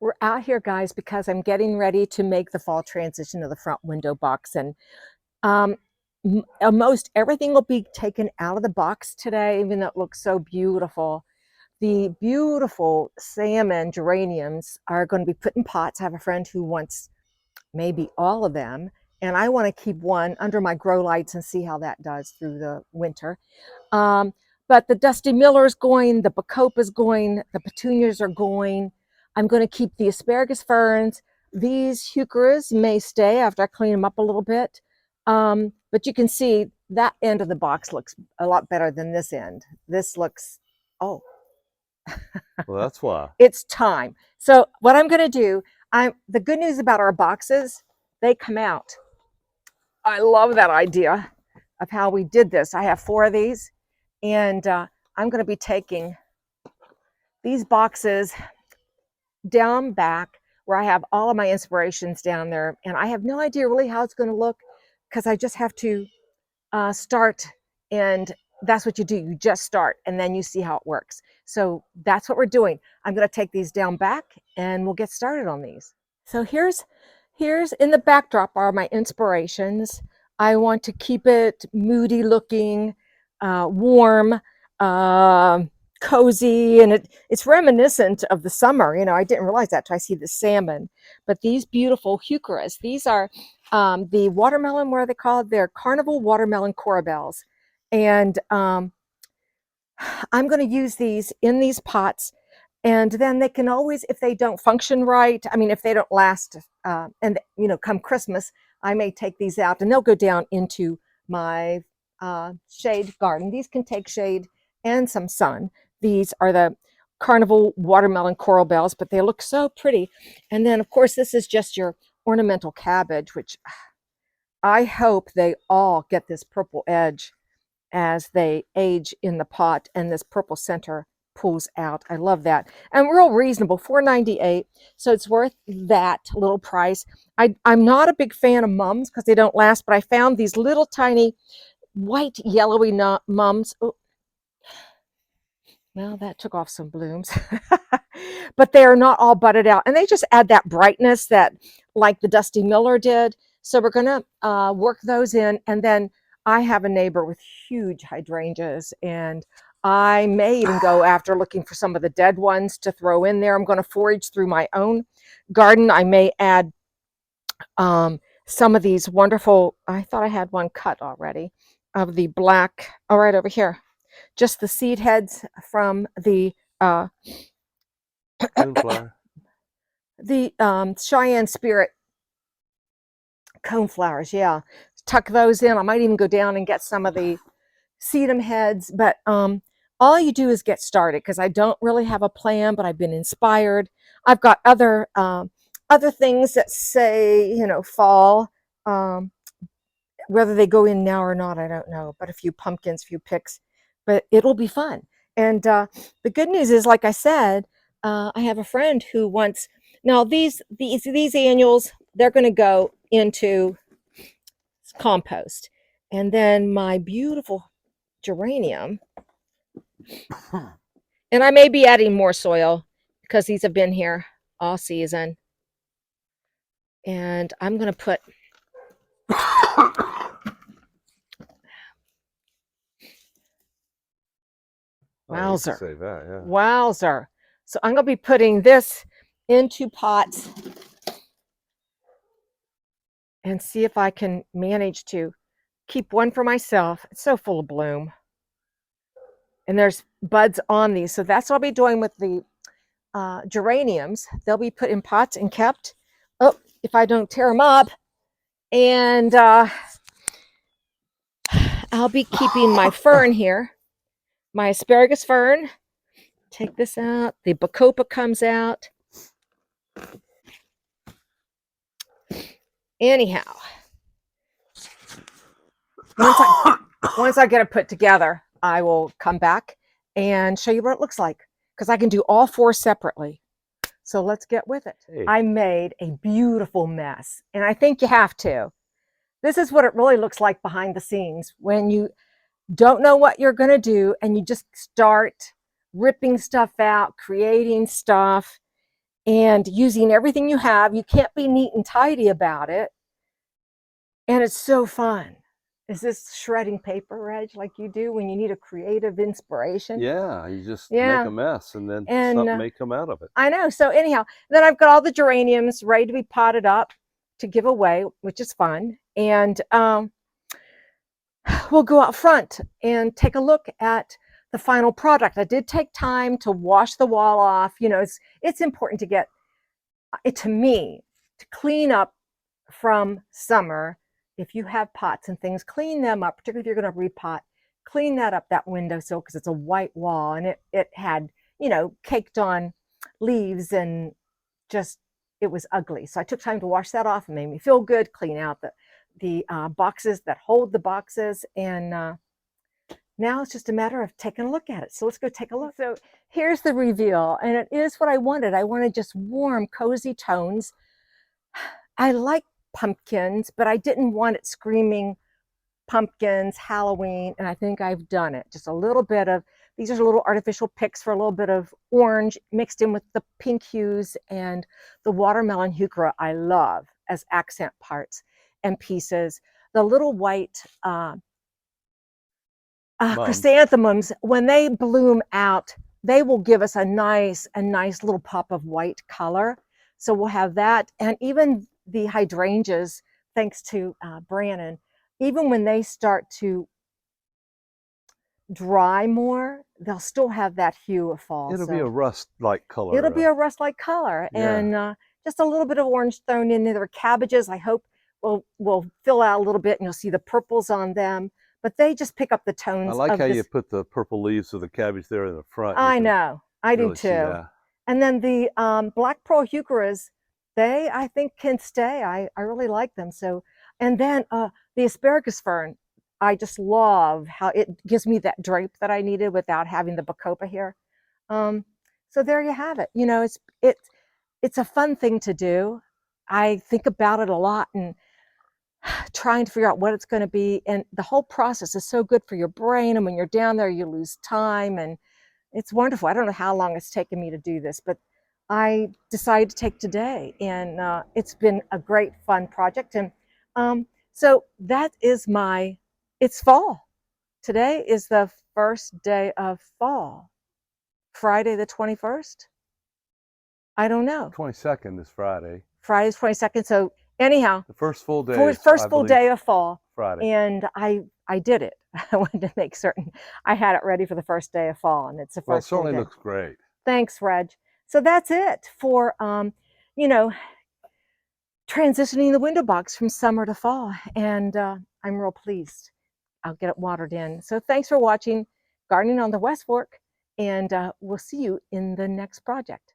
We're out here, guys, because I'm getting ready to make the fall transition of the front window box. And um, most everything will be taken out of the box today, even though it looks so beautiful. The beautiful salmon geraniums are going to be put in pots. I have a friend who wants maybe all of them, and I want to keep one under my grow lights and see how that does through the winter. Um, but the Dusty Miller is going, the Bacopa is going, the petunias are going. I'm going to keep the asparagus ferns. These heucheras may stay after I clean them up a little bit. But you can see that end of the box looks a lot better than this end. This looks, oh, Well, that's why. it's time. So what I'm going to do, the good news about our boxes, they come out. I love that idea of how we did this. I have 4 of these, and I'm going to be taking these boxes down back where I have all of my inspirations down there. And I have no idea really how it's going to look because I just have to start. And that's what you do. You just start and then you see how it works. So that's what we're doing. I'm going to take these down back and we'll get started on these. So here's in the backdrop are my inspirations. I want to keep it moody looking, warm, cozy, and it's reminiscent of the summer. You know, I didn't realize that till I see the salmon. But these beautiful heucheras, these are the watermelon, what are they called? They're carnival watermelon corabels. And I'm going to use these in these pots. And then they can always, if they don't function right, I mean, if they don't last, and you know, come Christmas, I may take these out and they'll go down into my shade garden. These can take shade and some sun. These are the carnival watermelon coral bells, but they look so pretty. And then, of course, this is just your ornamental cabbage, which I hope they all get this purple edge as they age in the pot, and this purple center pulls out. I love that. And real reasonable, $4.98. So it's worth that little price. I'm not a big fan of mums because they don't last, but I found these little tiny white yellowy mums. Oh, well, that took off some blooms. But they are not all budded out. And they just add that brightness that like the Dusty Miller did. So we're going to work those in. And then I have a neighbor with huge hydrangeas, and I may even go after looking for some of the dead ones to throw in there. I'm going to forage through my own garden. I may add some of these wonderful, I thought I had one cut already, of the black, oh, right over here. Just the seed heads from the Moonflower. Cheyenne Spirit coneflowers. Yeah, tuck those in. I might even go down and get some of the sedum heads, but all you do is get started because I don't really have a plan, but I've been inspired. I've got other things that say, you know, fall. Whether they go in now or not, I don't know, but a few pumpkins, a few picks, but it'll be fun. And the good news is, like I said, I have a friend who wants, now these annuals, they're going to go into compost. And then my beautiful geranium, and I may be adding more soil because these have been here all season. And I'm going to put wowzer. Say that, yeah. Wowzer. So I'm going to be putting this into pots and see if I can manage to keep one for myself. It's so full of bloom. And there's buds on these. So that's what I'll be doing with the geraniums. They'll be put in pots and kept. Oh, if I don't tear them up. And I'll be keeping my fern here, my asparagus fern. Take this out. The Bacopa comes out. Anyhow, once I get it put together, I will come back and show you what it looks like because I can do all 4 separately. So let's get with it. Hey. I made a beautiful mess, and I think you have to. This is what it really looks like behind the scenes when you don't know what you're going to do and you just start ripping stuff out, creating stuff. and using everything you have. You can't be neat and tidy about it. And it's so fun. Is this shredding paper, Reg, like you do when you need a creative inspiration? Yeah, you just make Yeah. a mess and then And something may come out of it. I know. So anyhow, then I've got all the geraniums ready to be potted up to give away, which is fun. And we'll go out front and take a look at the final product. I did take time to wash the wall off. You know, it's important to get it, to me, to clean up from summer. If you have pots and things, clean them up, particularly if you're going to repot. Clean that up, that windowsill, because it's a white wall and it had, you know, caked on leaves and just, it was ugly. So I took time to wash that off. It made me feel good, clean out the boxes that hold the boxes. And now it's just a matter of taking a look at it. So let's go take a look. So here's the reveal, and it is what I wanted. I wanted just warm, cozy tones. I like pumpkins, but I didn't want it screaming pumpkins, Halloween, and I think I've done it. Just a little bit of, these are little artificial picks for a little bit of orange mixed in with the pink hues and the watermelon heuchera I love as accent parts and pieces. The little white chrysanthemums, when they bloom out, they will give us a nice little pop of white color. So we'll have that. And even the hydrangeas, thanks to Brannon, even when they start to dry more, they'll still have that hue of fall. It'll be a rust-like color. It'll be a rust-like color. Yeah. And just a little bit of orange thrown in there. There are cabbages, I hope will fill out a little bit, and you'll see the purples on them. But they just pick up the tones. I like how this. you put the purple leaves of the cabbage there in the front. I know, I really do too. And then the black pearl heucheras, they, I think, can stay. I really like them. So, and then the asparagus fern, I just love how it gives me that drape that I needed without having the bacopa here. So there you have it. You know, it's a fun thing to do. I think about it a lot and trying to figure out what it's going to be. And the whole process is so good for your brain. And when you're down there, you lose time, and it's wonderful. I don't know how long it's taken me to do this, but I decided to take today, and it's been a great, fun project. And so that is it's fall. Today is the first day of fall. Friday the 21st? I don't know. 22nd is Friday. Friday's 22nd. So anyhow, the first full day. First full day of fall. Friday. And I did it. I wanted to make certain I had it ready for the first day of fall, and it's the first. Well, it certainly looks great. Thanks, Reg. So that's it for you know, transitioning the window box from summer to fall, and I'm real pleased. I'll get it watered in. So thanks for watching Gardening on the West Fork, and we'll see you in the next project.